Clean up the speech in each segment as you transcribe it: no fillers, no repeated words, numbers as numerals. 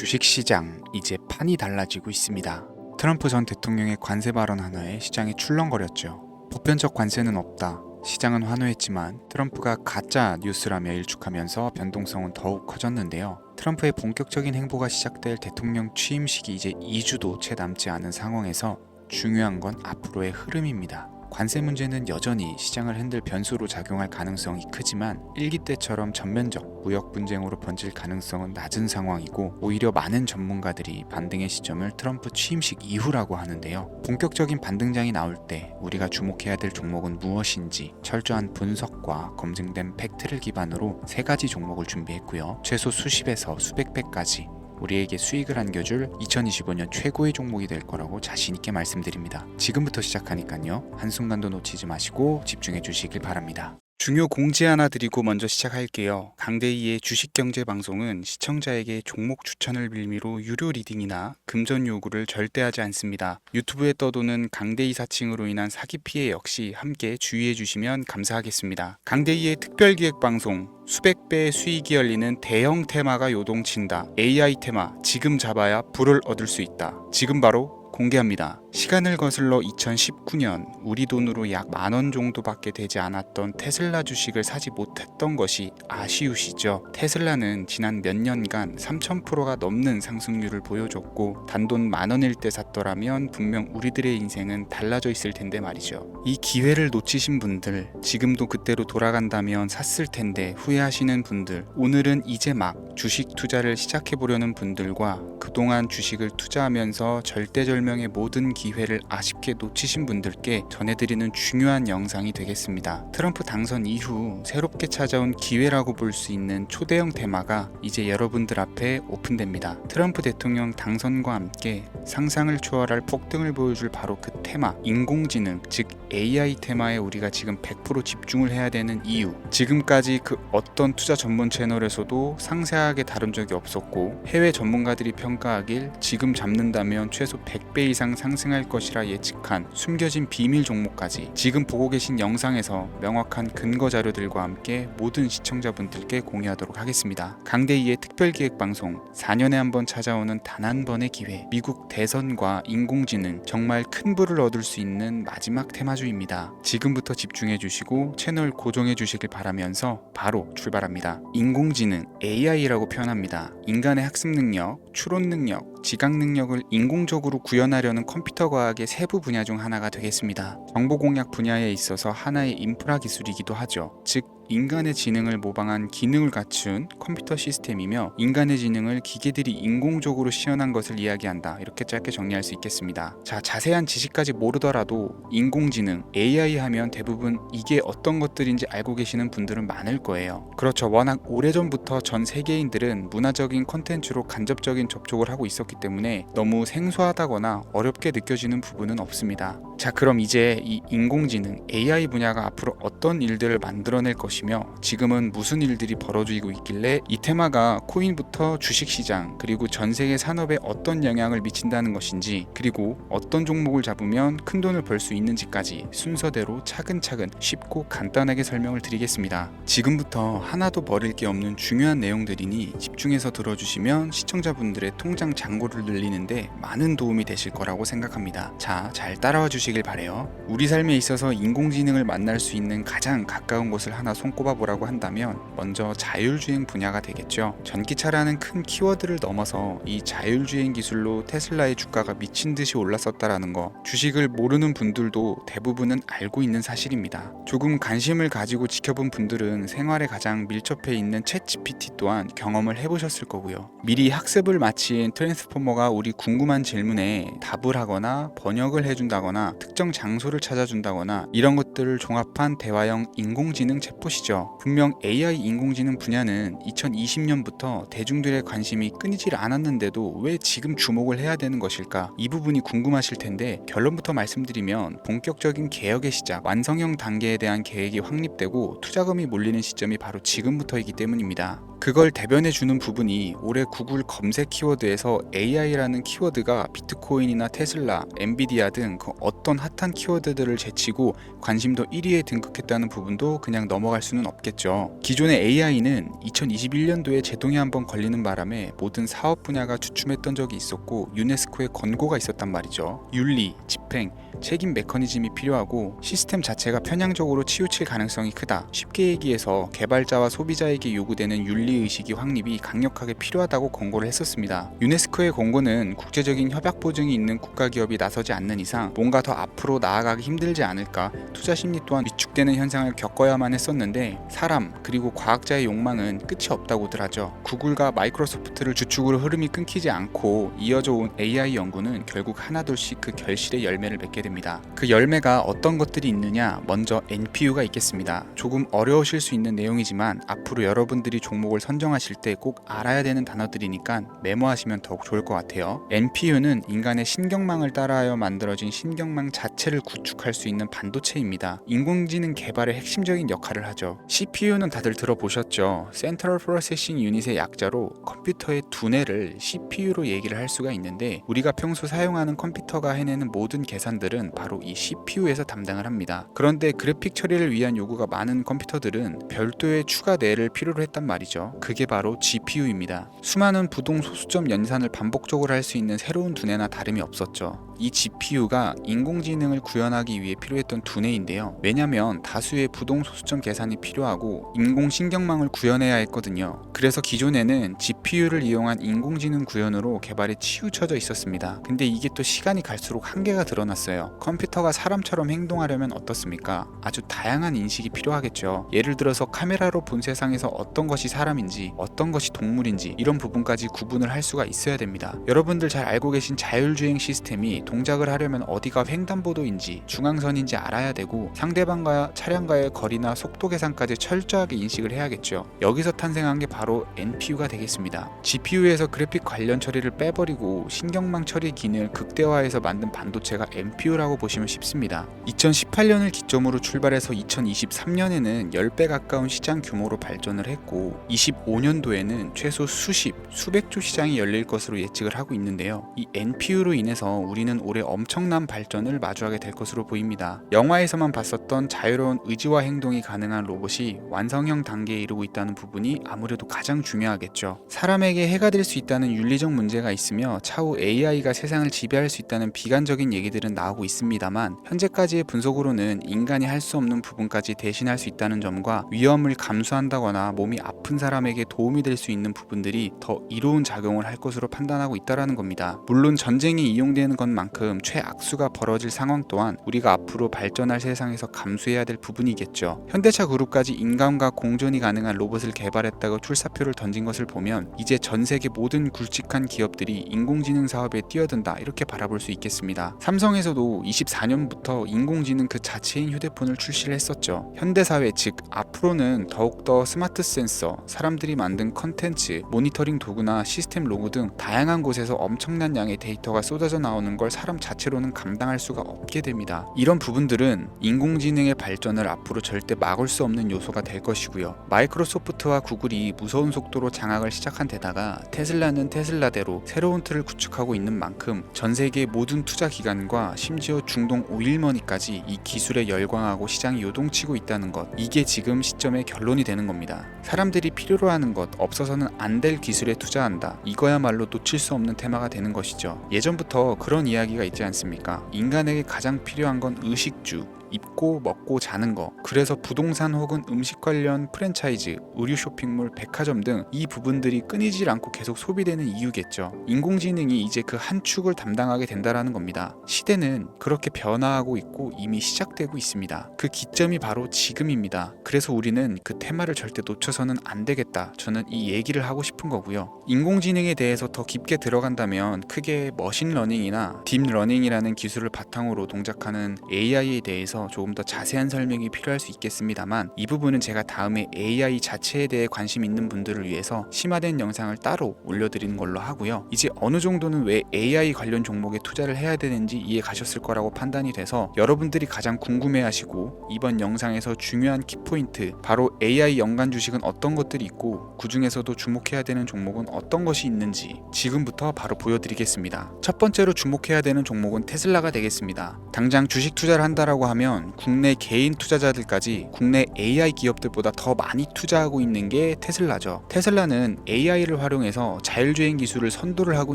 주식시장 이제 판이 달라지고 있습니다. 트럼프 전 대통령의 관세 발언 하나에 시장이 출렁거렸죠. 보편적 관세는 없다. 시장은 환호했지만 트럼프가 가짜 뉴스라며 일축하면서 변동성은 더욱 커졌는데요. 트럼프의 본격적인 행보가 시작될 대통령 취임식이 이제 2주도 채 남지 않은 상황에서 중요한 건 앞으로의 흐름입니다. 관세 문제는 여전히 시장을 흔들 변수로 작용할 가능성이 크지만 일기 때처럼 전면적 무역 분쟁으로 번질 가능성은 낮은 상황이고, 오히려 많은 전문가들이 반등의 시점을 트럼프 취임식 이후라고 하는데요. 본격적인 반등장이 나올 때 우리가 주목해야 될 종목은 무엇인지 철저한 분석과 검증된 팩트를 기반으로 3가지 종목을 준비했고요. 최소 수십에서 수백 배까지 우리에게 수익을 안겨줄 2025년 최고의 종목이 될 거라고 자신있게 말씀드립니다. 지금부터 시작하니까요. 한순간도 놓치지 마시고 집중해 주시길 바랍니다. 중요 공지 하나 드리고 먼저 시작할게요. 강대희의 주식경제방송은 시청자에게 종목 추천을 빌미로 유료 리딩이나 금전 요구를 절대 하지 않습니다. 유튜브에 떠도는 강대희 사칭으로 인한 사기 피해 역시 함께 주의해 주시면 감사하겠습니다. 강대희의 특별기획방송, 수백 배의 수익이 열리는 대형 테마가 요동친다. AI 테마, 지금 잡아야 불을 얻을 수 있다. 지금 바로 공개합니다. 시간을 거슬러 2019년 우리 돈으로 약 10,000원 정도밖에 되지 않았던 테슬라 주식을 사지 못했던 것이 아쉬우시죠? 테슬라는 지난 몇 년간 3000%가 넘는 상승률을 보여줬고, 단돈 10,000원일 때 샀더라면 분명 우리들의 인생은 달라져 있을 텐데 말이죠. 이 기회를 놓치신 분들, 지금도 그때로 돌아간다면 샀을 텐데 후회하시는 분들, 오늘은 이제 막 주식 투자를 시작해보려는 분들과 그동안 주식을 투자하면서 절대절명의 모든 기회를 아쉽게 놓치신 분들께 전해드리는 중요한 영상이 되겠습니다. 트럼프 당선 이후 새롭게 찾아온 기회라고 볼 수 있는 초대형 테마가 이제 여러분들 앞에 오픈됩니다. 트럼프 대통령 당선과 함께 상상을 초월할 폭등을 보여줄 바로 그 테마, 인공지능, 즉 AI 테마에 우리가 지금 100% 집중을 해야 되는 이유, 지금까지 그 어떤 투자 전문 채널에서도 상세하게 다룬 적이 없었고, 해외 전문가들이 평가하길 지금 잡는다면 최소 100배 이상 상승할 것이라 예측한 숨겨진 비밀 종목까지 지금 보고 계신 영상에서 명확한 근거 자료들과 함께 모든 시청자분들께 공유하도록 하겠습니다. 강대희의 특별기획방송, 4년에 한 번 찾아오는 단 한 번의 기회, 미국 대선과 인공지능, 정말 큰 부를 얻을 수 있는 마지막 테마주입니다. 지금부터 집중해 주시고 채널 고정해 주시길 바라면서 바로 출발합니다. 인공지능, AI라고 표현합니다. 인간의 학습 능력, 추론 능력, 지각 능력을 인공적으로 구현하려는 컴퓨터 과학의 세부 분야 중 하나가 되겠습니다. 정보 공략 분야에 있어서 하나의 인프라 기술이기도 하죠. 즉 인간의 지능을 모방한 기능을 갖춘 컴퓨터 시스템이며, 인간의 지능을 기계들이 인공적으로 시연한 것을 이야기한다. 이렇게 짧게 정리할 수 있겠습니다. 자, 자세한 지식까지 모르더라도 인공지능, AI 하면 대부분 이게 어떤 것들인지 알고 계시는 분들은 많을 거예요. 그렇죠. 워낙 오래전부터 전 세계인들은 문화적인 콘텐츠로 간접적인 접촉을 하고 있었기 때문에 너무 생소하다거나 어렵게 느껴지는 부분은 없습니다. 자, 그럼 이제 이 인공지능, AI 분야가 앞으로 어떤 일들을 만들어낼 것이며 지금은 무슨 일들이 벌어지고 있길래 이 테마가 코인부터 주식시장 그리고 전 세계 산업에 어떤 영향을 미친다는 것인지, 그리고 어떤 종목을 잡으면 큰 돈을 벌 수 있는지까지 순서대로 차근차근 쉽고 간단하게 설명을 드리겠습니다. 지금부터 하나도 버릴 게 없는 중요한 내용들이니 집중해서 들어주시면 시청자분들의 통장 잔고를 늘리는데 많은 도움이 되실 거라고 생각합니다. 자, 잘 따라와 주시길 바래요. 우리 삶에 있어서 인공지능을 만날 수 있는 가장 가까운 곳을 하나 손꼽아 보라고 한다면 먼저 자율주행 분야가 되겠죠. 전기차라는 큰 키워드를 넘어서 이 자율주행 기술로 테슬라의 주가가 미친 듯이 올랐었다라는 거, 주식을 모르는 분들도 대부분은 알고 있는 사실입니다. 조금 관심을 가지고 지켜본 분들은 생활에 가장 밀접해 있는 챗GPT 또한 경험을 해보셨을 거고요. 미리 학습을 마친 트랜스포머가 우리 궁금한 질문에 답을 하거나 번역을 해준다거나 특정 장소를 찾아준다거나 이런 것들을 종합한 대화형 인공지능 챗봇이죠. 분명 AI 인공지능 분야는 2020년부터 대중들의 관심이 끊이질 않았는데도 왜 지금 주목을 해야 되는 것일까? 이 부분이 궁금하실 텐데, 결론부터 말씀드리면 본격적인 개혁의 시작, 완성형 단계에 대한 계획이 확립되고 투자금이 몰리는 시점이 바로 지금부터이기 때문입니다. 그걸 대변해주는 부분이 올해 구글 검색 키워드에서 AI라는 키워드가 비트코인이나 테슬라, 엔비디아 등 그 어떤 핫한 키워드들을 제치고 관심도 1위에 등극했다는 부분도 그냥 넘어갈 수는 없겠죠. 기존의 AI는 2021년도에 제동이 한번 걸리는 바람에 모든 사업 분야가 주춤했던 적이 있었고 유네스코의 권고가 있었단 말이죠. 윤리, 집행, 책임 메커니즘이 필요하고 시스템 자체가 편향적으로 치우칠 가능성이 크다. 쉽게 얘기해서 개발자와 소비자에게 요구되는 윤리의식이 확립이 강력하게 필요하다고 권고를 했었습니다. 유네스코의 권고는 국제적인 협약 보증이 있는 국가기업이 나서지 않는 이상 뭔가 더 앞으로 나아가기 힘들지 않을까, 투자 심리 또한 위축되는 현상을 겪어야만 했었는데 사람 그리고 과학자의 욕망은 끝이 없다고들 하죠. 구글과 마이크로소프트를 주축으로 흐름이 끊기지 않고 이어져 온 AI 연구는 결국 하나둘씩 그 결실의 열매를 맺게 됩니다. 그 열매가 어떤 것들이 있느냐, 먼저 NPU가 있겠습니다. 조금 어려우실 수 있는 내용이지만 앞으로 여러분들이 종목을 선정하실 때 꼭 알아야 되는 단어들이니까 메모하시면 더욱 좋을 것 같아요. NPU는 인간의 신경망을 따라하여 만들어진 신경망 자체를 구축할 수 있는 반도체입니다. 인공지능 개발의 핵심적인 역할을 하죠. CPU는 다들 들어보셨죠? Central Processing Unit의 약자로 컴퓨터의 두뇌를 CPU로 얘기를 할 수가 있는데 우리가 평소 사용하는 컴퓨터가 해내는 모든 계산들은 바로 이 CPU에서 담당을 합니다. 그런데 그래픽 처리를 위한 요구가 많은 컴퓨터들은 별도의 추가 뇌를 필요로 했단 말이죠. 그게 바로 GPU입니다. 수많은 부동 소수점 연산을 반복적으로 할 수 있는 새로운 두뇌나 다름이 없었죠. 이 GPU가 인공지능을 구현하기 위해 필요했던 두뇌인데요. 왜냐면 다수의 부동 소수점 계산이 필요하고 인공신경망을 구현해야 했거든요. 그래서 기존에는 GPU를 이용한 인공지능 구현으로 개발에 치우쳐져 있었습니다. 근데 이게 또 시간이 갈수록 한계가 드러났어요. 컴퓨터가 사람처럼 행동하려면 어떻습니까? 아주 다양한 인식이 필요하겠죠. 예를 들어서 카메라로 본 세상에서 어떤 것이 사람인지 어떤 것이 동물인지 이런 부분까지 구분을 할 수가 있어야 됩니다. 여러분들 잘 알고 계신 자율주행 시스템이 동작을 하려면 어디가 횡단보도인지 중앙선인지 알아야 되고 상대방과 차량과의 거리나 속도 계산까지 철저하게 인식을 해야겠죠. 여기서 탄생한 게 바로 NPU가 되겠습니다. GPU에서 그래픽 관련 처리를 빼버리고 신경망 처리 기능을 극대화해서 만든 반도체가 NPU라고 보시면 쉽습니다. 2018년을 기점으로 출발해서 2023년에는 10배 가까운 시장 규모로 발전을 했고 25년도에는 최소 수백조 시장이 열릴 것으로 예측을 하고 있는데요. 이 NPU로 인해서 우리는 올해 엄청난 발전을 마주하게 될 것으로 보입니다. 영화에서만 봤었던 자유로운 의지와 행동이 가능한 로봇이 완성형 단계에 이르고 있다는 부분이 아무래도 가장 중요하겠죠. 사람에게 해가 될 수 있다는 윤리적 문제가 있으며 차후 AI가 세상을 지배할 수 있다는 비관적인 얘기들은 나오고 있습니다만 현재까지의 분석으로는 인간이 할 수 없는 부분까지 대신할 수 있다는 점과 위험을 감수한다거나 몸이 아픈 사람에게 도움이 될 수 있는 부분들이 더 이로운 작용을 할 것으로 판단하고 있다는 겁니다. 물론 전쟁이 이용되는 것만큼 최악수가 벌어질 상황 또한 우리가 앞으로 발전할 세상에서 감수해야 될 부분이겠죠. 현대차 그룹까지 인간과 공존이 가능한 로봇을 개발했다고 출사표를 던진 것을 보면 이제 전 세계 모든 굵직한 기업들이 인공지능 사업에 뛰어든다 이렇게 바라볼 수 있겠습니다. 삼성에서도 24년부터 인공지능 그 자체인 휴대폰을 출시를 했었죠. 현대사회 즉 앞으로는 더욱더 스마트 센서, 사람들이 만든 컨텐츠, 모니터링 도구나 시스템 로고 등 다양한 곳에서 엄청난 양의 데이터가 쏟아져 나오는 걸 사람 자체로는 감당할 수가 없게 됩니다. 이런 부분들은 인공지능의 발전을 앞으로 절대 막을 수 없는 요소가 될 것이고요. 마이크로소프트와 구글이 무서운 속도로 장악을 시작한 데다가 테슬라는 테슬라대로 새로운 틀을 구축하고 있는 만큼 전 세계 모든 투자 기관과 심지어 중동 오일머니까지 이 기술에 열광하고 시장이 요동치고 있다는 것, 이게 지금 시점의 결론이 되는 겁니다. 사람들이 필요로 하는 것, 없어서는 안 될 기술에 투자한다. 이거야말로 놓칠 수 없는 테마가 되는 것이죠. 예전부터 그런 이야기가 있지 않습니까? 인간에게 가장 필요한 건 의식주, 입고 먹고 자는 거. 그래서 부동산 혹은 음식 관련 프랜차이즈, 의류 쇼핑몰, 백화점 등 이 부분들이 끊이질 않고 계속 소비되는 이유겠죠. 인공지능이 이제 그 한 축을 담당하게 된다라는 겁니다. 시대는 그렇게 변화하고 있고 이미 시작되고 있습니다. 그 기점이 바로 지금입니다. 그래서 우리는 그 테마를 절대 놓쳐서는 안 되겠다. 저는 이 얘기를 하고 싶은 거고요. 인공지능에 대해서 더 깊게 들어간다면 크게 머신러닝이나 딥러닝이라는 기술을 바탕으로 동작하는 AI에 대해서 조금 더 자세한 설명이 필요할 수 있겠습니다만 이 부분은 제가 다음에 AI 자체에 대해 관심 있는 분들을 위해서 심화된 영상을 따로 올려드리는 걸로 하고요. 이제 어느 정도는 왜 AI 관련 종목에 투자를 해야 되는지 이해 가셨을 거라고 판단이 돼서 여러분들이 가장 궁금해하시고 이번 영상에서 중요한 키포인트, 바로 AI 연관 주식은 어떤 것들이 있고 그 중에서도 주목해야 되는 종목은 어떤 것이 있는지 지금부터 바로 보여드리겠습니다. 첫 번째로 주목해야 되는 종목은 테슬라가 되겠습니다. 당장 주식 투자를 한다라고 하면 보면 국내 개인 투자자들까지 국내 AI 기업들보다 더 많이 투자하고 있는 게 테슬라죠. 테슬라는 AI를 활용해서 자율주행 기술을 선도를 하고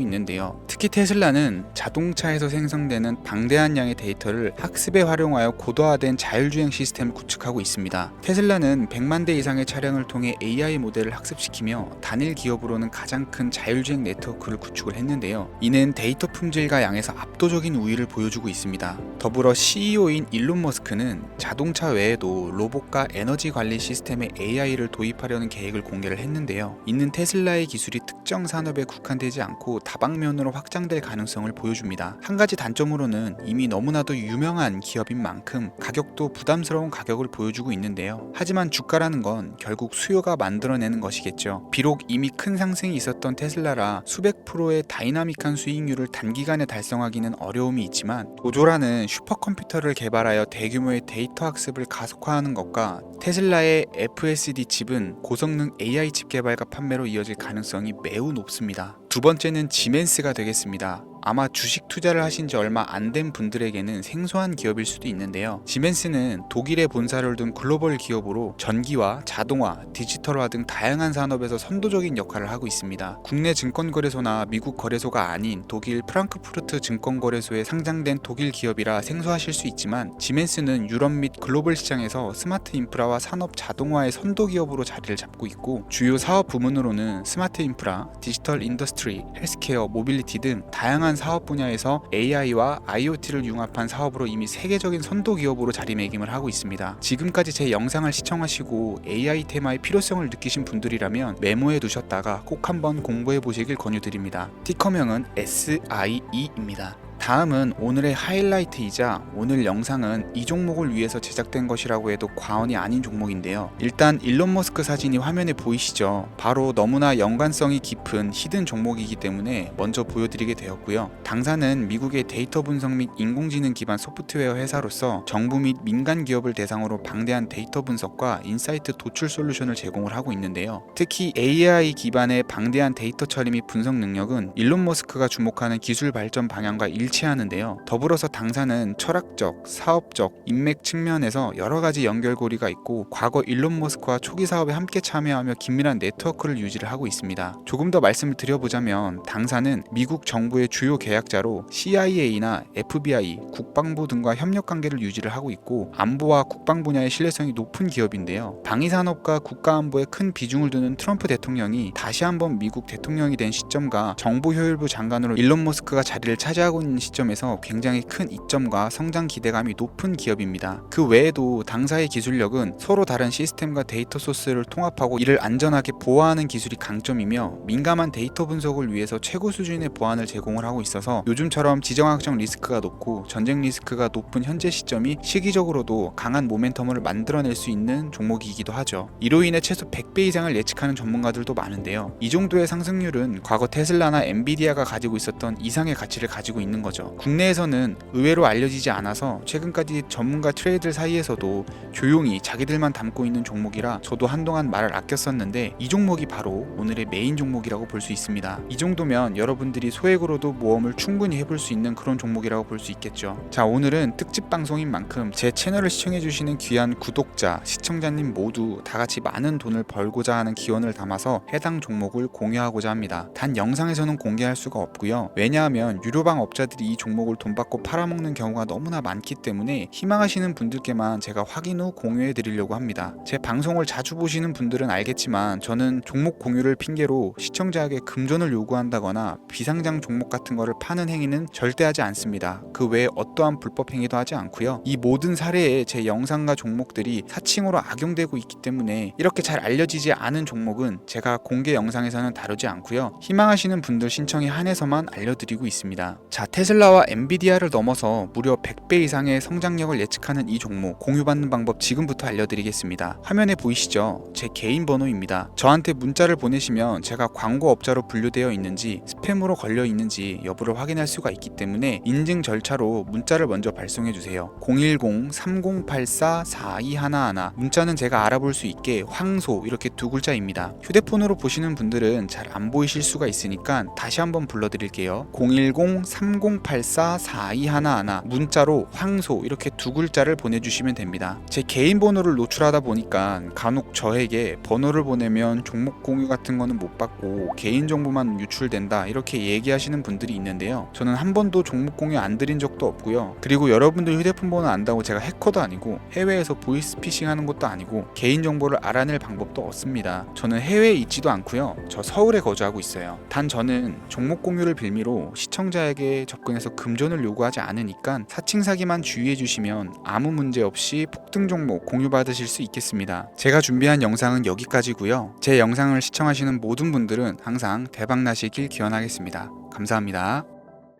있는데요. 특히 테슬라는 자동차에서 생성되는 방대한 양의 데이터를 학습에 활용하여 고도화된 자율주행 시스템을 구축하고 있습니다. 테슬라는 100만 대 이상의 차량을 통해 AI 모델을 학습시키며 단일 기업으로는 가장 큰 자율주행 네트워크를 구축을 했는데요. 이는 데이터 품질과 양에서 압도적인 우위를 보여주고 있습니다. 더불어 CEO인 일론 머스크는 자동차 외에도 로봇과 에너지 관리 시스템에 AI를 도입하려는 계획을 공개를 했는데요. 이는 테슬라의 기술이 특정 산업에 국한되지 않고 다방면으로 확장될 가능성을 보여줍니다. 한 가지 단점으로는 이미 너무나도 유명한 기업인 만큼 가격도 부담스러운 가격을 보여주고 있는데요. 하지만 주가라는 건 결국 수요가 만들어내는 것이겠죠. 비록 이미 큰 상승이 있었던 테슬라라 수백 프로의 다이나믹한 수익률을 단기간에 달성하기는 어려움이 있지만 도조라는 슈퍼컴퓨터를 개발하여 대규모의 데이터 학습을 가속화하는 것과 테슬라의 FSD 칩은 고성능 AI 칩 개발과 판매로 이어질 가능성이 매우 높습니다. 두 번째는 지멘스가 되겠습니다. 아마 주식 투자를 하신 지 얼마 안 된 분들에게는 생소한 기업일 수도 있는데요. 지멘스는 독일에 본사를 둔 글로벌 기업으로 전기와 자동화, 디지털화 등 다양한 산업에서 선도적인 역할을 하고 있습니다. 국내 증권거래소나 미국 거래소가 아닌 독일 프랑크푸르트 증권거래소에 상장된 독일 기업이라 생소하실 수 있지만 지멘스는 유럽 및 글로벌 시장에서 스마트 인프라와 산업 자동화의 선도 기업으로 자리를 잡고 있고 주요 사업 부문으로는 스마트 인프라, 디지털 인더스트리, 헬스케어, 모빌리티 등 다양한 사업 분야에서 AI와 IoT를 융합한 사업으로 이미 세계적인 선도 기업으로 자리매김을 하고 있습니다. 지금까지 제 영상을 시청하시고 AI 테마의 필요성을 느끼신 분들이라면 메모해 두셨다가 꼭 한번 공부해 보시길 권유드립니다. 티커명은 SIE입니다. 다음은 오늘의 하이라이트이자 오늘 영상은 이 종목을 위해서 제작된 것이라고 해도 과언이 아닌 종목인데요. 일단 일론 머스크 사진이 화면에 보이시죠? 바로 너무나 연관성이 깊은 히든 종목이기 때문에 먼저 보여드리게 되었고요. 당사는 미국의 데이터 분석 및 인공지능 기반 소프트웨어 회사로서 정부 및 민간 기업을 대상으로 방대한 데이터 분석과 인사이트 도출 솔루션을 제공을 하고 있는데요. 특히 AI 기반의 방대한 데이터 처리 및 분석 능력은 일론 머스크가 주목하는 기술 발전 방향과 일치하는데요. 더불어서 당사는 철학적, 사업적, 인맥 측면에서 여러 가지 연결고리가 있고 과거 일론 머스크와 초기 사업에 함께 참여하며 긴밀한 네트워크를 유지를 하고 있습니다. 조금 더 말씀을 드려보자면 당사는 미국 정부의 주요 계약자로 CIA나 FBI, 국방부 등과 협력 관계를 유지를 하고 있고 안보와 국방 분야의 신뢰성이 높은 기업인데요. 방위산업과 국가안보에 큰 비중을 두는 트럼프 대통령이 다시 한번 미국 대통령이 된 시점과 정보효율부 장관으로 일론 머스크가 자리를 차지하고 있는 시점에서 굉장히 큰 이점과 성장 기대감이 높은 기업입니다. 그 외에도 당사의 기술력은 서로 다른 시스템과 데이터 소스를 통합하고 이를 안전하게 보호하는 기술이 강점이며 민감한 데이터 분석을 위해서 최고 수준의 보안을 제공을 하고 있어서 요즘처럼 지정학적 리스크가 높고 전쟁 리스크가 높은 현재 시점이 시기적으로도 강한 모멘텀을 만들어낼 수 있는 종목이기도 하죠. 이로 인해 최소 100배 이상을 예측하는 전문가들도 많은데요. 이 정도의 상승률은 과거 테슬라나 엔비디아가 가지고 있었던 이상의 가치를 가지고 있는 거죠. 국내에서는 의외로 알려지지 않아서 최근까지 전문가 트레이더 사이에서도 조용히 자기들만 담고 있는 종목이라 저도 한동안 말을 아꼈었는데 이 종목이 바로 오늘의 메인 종목이라고 볼 수 있습니다. 이 정도면 여러분들이 소액으로도 모험을 충분히 해볼 수 있는 그런 종목이라고 볼 수 있겠죠. 자, 오늘은 특집 방송인 만큼 제 채널을 시청해주시는 귀한 구독자, 시청자님 모두 다같이 많은 돈을 벌고자 하는 기원을 담아서 해당 종목을 공유하고자 합니다. 단 영상에서는 공개할 수가 없고요. 왜냐하면 유료방 업자들이 이 종목을 돈 받고 팔아먹는 경우가 너무나 많기 때문에 희망하시는 분들께만 제가 확인 후 공유해 드리려고 합니다. 제 방송을 자주 보시는 분들은 알겠지만 저는 종목 공유를 핑계로 시청자에게 금전을 요구한다거나 비상장 종목 같은 거를 파는 행위는 절대 하지 않습니다. 그 외에 어떠한 불법 행위도 하지 않고요. 이 모든 사례에 제 영상과 종목들이 사칭으로 악용되고 있기 때문에 이렇게 잘 알려지지 않은 종목은 제가 공개 영상에서는 다루지 않고요. 희망하시는 분들 신청에 한해서만 알려드리고 있습니다. 자, 테슬라와 엔비디아를 넘어서 무려 100배 이상의 성장력을 예측하는 이 종목 공유받는 방법 지금부터 알려드리겠습니다. 화면에 보이시죠? 제 개인 번호입니다. 저한테 문자를 보내시면 제가 광고업자로 분류되어 있는지 스팸으로 걸려 있는지 여부를 확인할 수가 있기 때문에 인증 절차로 문자를 먼저 발송해주세요. 010-3084-4211 문자는 제가 알아볼 수 있게 황소 이렇게 두 글자입니다. 휴대폰으로 보시는 분들은 잘 안 보이실 수가 있으니까 다시 한번 불러드릴게요. 010-3084 1084-4211 문자로 황소 이렇게 두 글자를 보내주시면 됩니다. 제 개인 번호를 노출하다 보니까 간혹 저에게 번호를 보내면 종목 공유 같은 거는 못 받고 개인정보만 유출된다 이렇게 얘기하시는 분들이 있는데요. 저는 한 번도 종목 공유 안 드린 적도 없고요. 그리고 여러분들 휴대폰 번호 안다고 제가 해커도 아니고 해외에서 보이스피싱 하는 것도 아니고 개인정보를 알아낼 방법도 없습니다. 저는 해외에 있지도 않고요. 저 서울에 거주하고 있어요. 단 저는 종목 공유를 빌미로 시청자에게 접근해서 금전을 요구하지 않으니까 사칭 사기만 주의해 주시면 아무 문제 없이 폭등 종목 공유받으실 수 있겠습니다. 제가 준비한 영상은 여기까지고요. 제 영상을 시청하시는 모든 분들은 항상 대박 나시길 기원하겠습니다. 감사합니다.